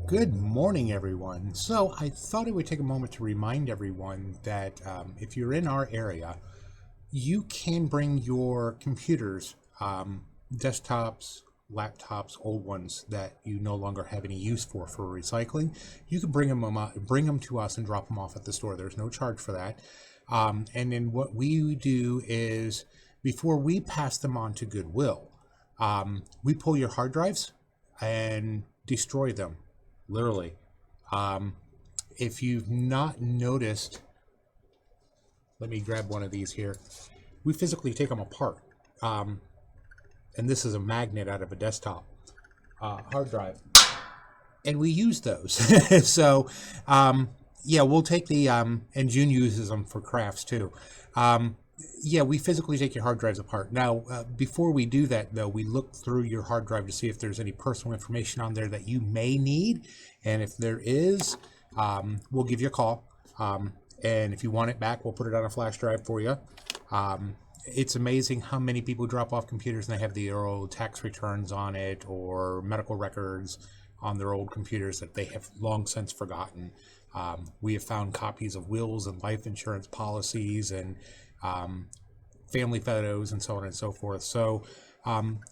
Good morning, everyone. So I thought I would take a moment to remind everyone that if you're in our area, you can bring your computers, desktops, laptops, old ones that you no longer have any use for recycling. You can bring them to us and drop them off at the store. There's no charge for that. And then what we do is before we pass them on to Goodwill, we pull your hard drives and destroy them, literally. Um, if you've not noticed, let me grab one of these here. We physically take them apart. Um, and this is a magnet out of a desktop hard drive. And we use those. so, yeah, we'll take and June uses them for crafts too. Um, yeah, we physically take your hard drives apart. Now, before we do that, though, we look through your hard drive to see if there's any personal information on there that you may need. And if there is, we'll give you a call. And if you want it back, we'll put it on a flash drive for you. It's amazing how many people drop off computers and they have their old tax returns on it or medical records on their old computers that they have long since forgotten. We have found copies of wills and life insurance policies and family photos and so on and so forth. So,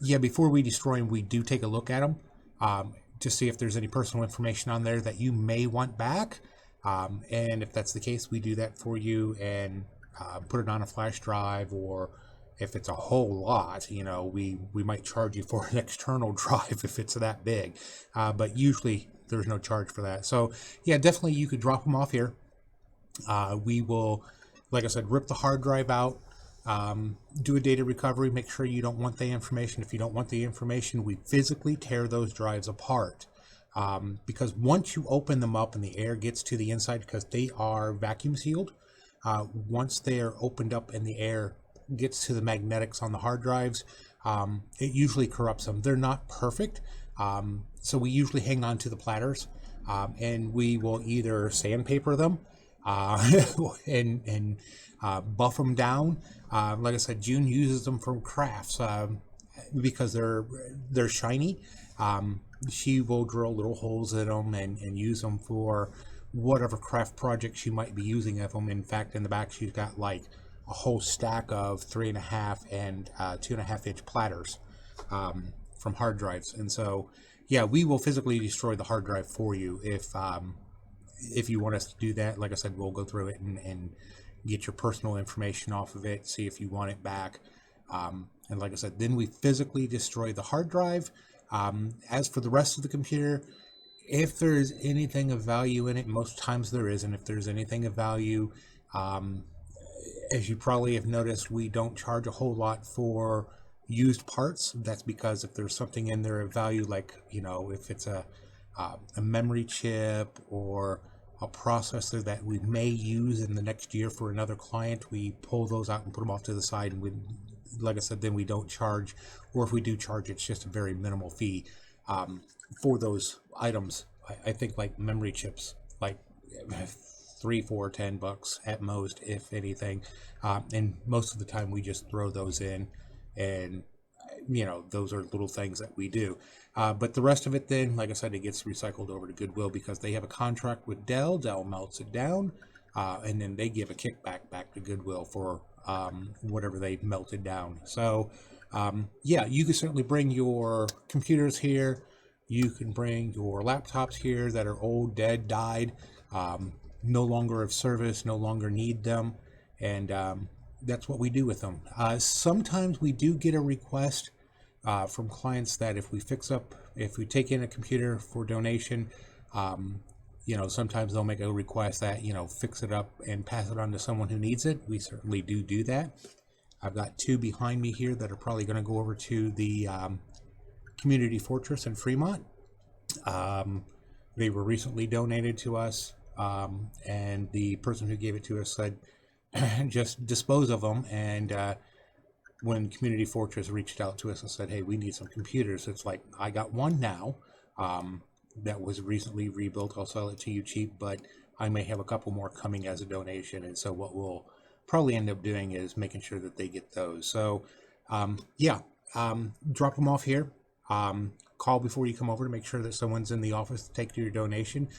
yeah, before we destroy them, we do take a look at them to see if there's any personal information on there that you may want back. And if that's the case, we do that for you and put it on a flash drive, or if it's a whole lot, we might charge you for an external drive if it's that big. But usually there's no charge for that. So yeah, definitely you could drop them off here. We will, like I said, rip the hard drive out, do a data recovery, make sure you don't want the information. If you don't want the information, we physically tear those drives apart. Because once you open them up and the air gets to the inside, because they are vacuum sealed, once they are opened up and the air gets to the magnetics on the hard drives, it usually corrupts them. They're not perfect, so we usually hang on to the platters, and we will either sandpaper them and buff them down. Like I said, June uses them for crafts because they're shiny. She will drill little holes in them and use them for whatever craft project she might be using of them. In fact, in the back, she's got like a whole stack of 3.5 and 2.5 inch platters from hard drives. And so, yeah, we will physically destroy the hard drive for you if you want us to do that. Like I said, we'll go through it and get your personal information off of it, see if you want it back. And like I said, then we physically destroy the hard drive. As for the rest of the computer, if there's anything of value in it, most times there isn't. If there's anything of value, as you probably have noticed, we don't charge a whole lot for used parts. That's because if there's something in there of value, like, if it's a memory chip or a processor that we may use in the next year for another client, we pull those out and put them off to the side. And like I said, then we don't charge, or if we do charge, it's just a very minimal fee for those items. I think like memory chips, like $3, $4, $10 at most, if anything. And most of the time we just throw those in, and those are little things that we do. But the rest of it, then, like I said, it gets recycled over to Goodwill because they have a contract with Dell. Dell melts it down, and then they give a kickback back to Goodwill for whatever they melted down. So, yeah, you can certainly bring your computers here. You can bring your laptops here that are old, dead, died, no longer of service, no longer need them, and that's what we do with them. Sometimes we do get a request from clients that if we take in a computer for donation, sometimes they'll make a request that, fix it up and pass it on to someone who needs it. We certainly do that. I've got two behind me here that are probably going to go over to the Community Fortress in Fremont. They were recently donated to us, and the person who gave it to us said, just dispose of them. And when Community Fortress reached out to us and said, hey, we need some computers, it's like, I got one now that was recently rebuilt. I'll sell it to you cheap, but I may have a couple more coming as a donation. And so what we'll probably end up doing is making sure that they get those. So, yeah, drop them off here. Call before you come over to make sure that someone's in the office to take your donation.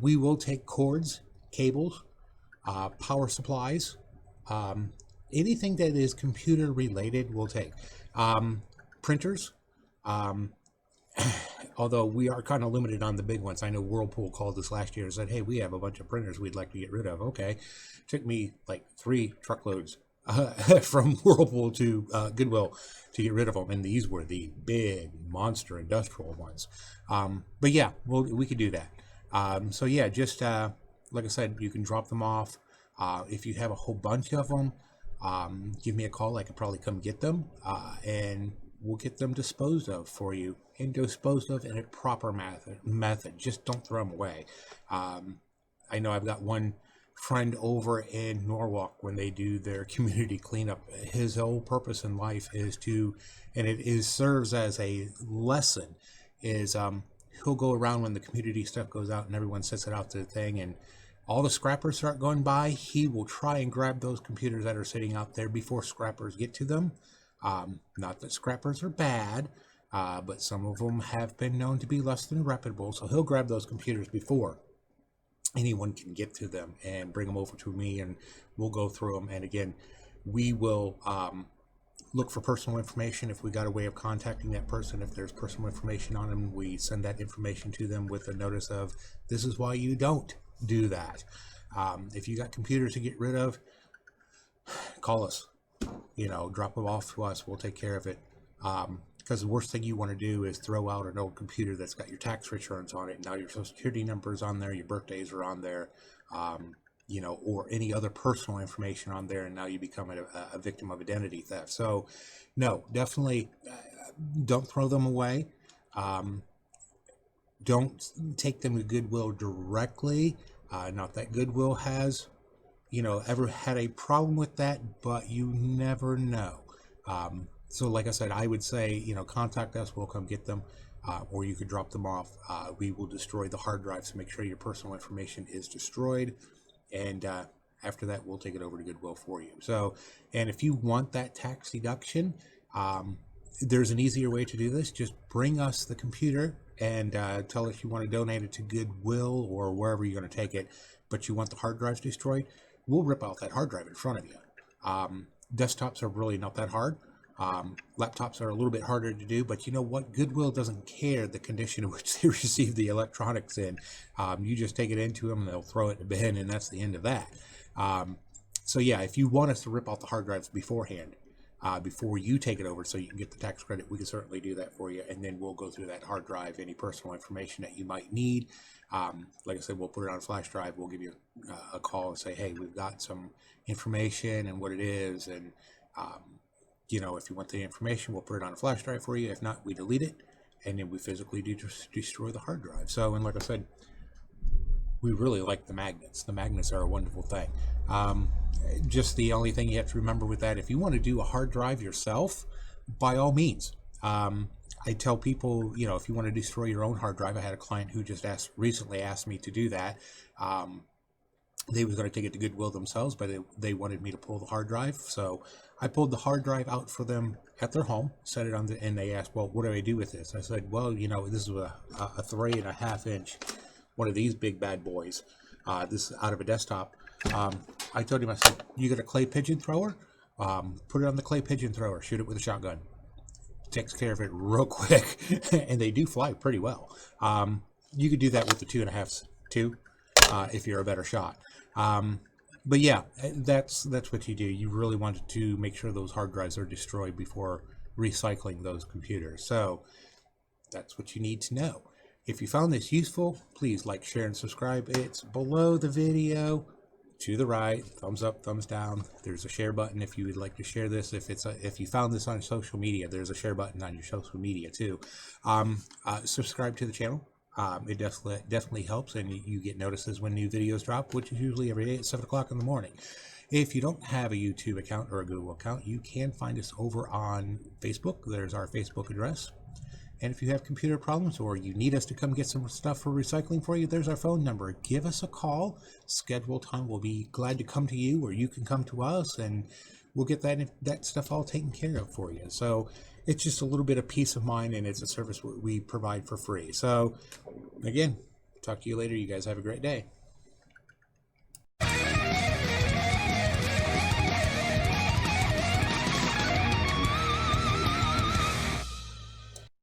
We will take cords, cables, power supplies, anything that is computer related we'll take. Printers, um, although we are kind of limited on the big ones. I know Whirlpool called us last year and said, hey, we have a bunch of printers we'd like to get rid of. Okay. Took me like 3 truckloads from Whirlpool to Goodwill to get rid of them. And these were the big monster industrial ones. But yeah, we could do that. So yeah, just like I said, you can drop them off. If you have a whole bunch of them, give me a call. I could probably come get them, and we'll get them disposed of for you, and disposed of in a proper method. Just don't throw them away. I know I've got one friend over in Norwalk when they do their community cleanup. His whole purpose in life is to, and serves as a lesson, is he'll go around when the community stuff goes out and everyone sets it out to the thing, and all the scrappers start going by, he will try and grab those computers that are sitting out there before scrappers get to them. Not that scrappers are bad, but some of them have been known to be less than reputable. So he'll grab those computers before anyone can get to them and bring them over to me, and we'll go through them. And again, we will look for personal information. If we got a way of contacting that person, if there's personal information on them, we send that information to them with a notice of, this is why you don't do that. If you got computers to get rid of, call us, drop them off to us. We'll take care of it. Because the worst thing you want to do is throw out an old computer that's got your tax returns on it. Now your social security number is on there, your birthdays are on there, or any other personal information on there, and now you become a victim of identity theft. So no, definitely don't throw them away. Don't take them to Goodwill directly. Not that Goodwill has, ever had a problem with that, but you never know. So like I said, I would say, contact us, we'll come get them, or you could drop them off. We will destroy the hard drives to make sure your personal information is destroyed. And after that, we'll take it over to Goodwill for you. So, and if you want that tax deduction, there's an easier way to do this. Just bring us the computer and tell us you want to donate it to Goodwill or wherever you're going to take it, but you want the hard drives destroyed. We'll rip out that hard drive in front of you. Desktops are really not that hard. Laptops are a little bit harder to do, but you know what? Goodwill doesn't care the condition in which they receive the electronics in. You just take it into them and they'll throw it in the bin, and that's the end of that. So yeah, if you want us to rip out the hard drives beforehand, before you take it over so you can get the tax credit, we can certainly do that for you. And then we'll go through that hard drive, any personal information that you might need. Like I said, we'll put it on a flash drive. We'll give you a call and say, hey, we've got some information and what it is. And, if you want the information, we'll put it on a flash drive for you. If not, we delete it. And then we physically destroy the hard drive. So, and like I said, we really like the magnets. The magnets are a wonderful thing. Just the only thing you have to remember with that, if you want to do a hard drive yourself, by all means. I tell people, if you want to destroy your own hard drive, I had a client who just recently asked me to do that. They were going to take it to Goodwill themselves, but they wanted me to pull the hard drive. So I pulled the hard drive out for them at their home, set it on and they asked, well, what do I do with this? I said, well, this is a 3.5 inch, one of these big bad boys. This is out of a desktop. I told him, I said, you got a clay pigeon thrower? Put it on the clay pigeon thrower, shoot it with a shotgun. Takes care of it real quick. And they do fly pretty well. You could do that with the 2.5 too, if you're a better shot. But yeah, that's what you do. You really want to make sure those hard drives are destroyed before recycling those computers. So that's what you need to know. If you found this useful, please like, share, and subscribe. It's below the video to the right. Thumbs up, thumbs down. There's a share button if you would like to share this. If you found this on social media, there's a share button on your social media too. Subscribe to the channel. It definitely helps, and you get notices when new videos drop, which is usually every day at 7 o'clock in the morning. If you don't have a YouTube account or a Google account, you can find us over on Facebook. There's our Facebook address. And if you have computer problems or you need us to come get some stuff for recycling for you, there's our phone number. Give us a call, schedule time. We'll be glad to come to you, or you can come to us, and we'll get that stuff all taken care of for you. So it's just a little bit of peace of mind, and it's a service we provide for free. So again, talk to you later. You guys have a great day.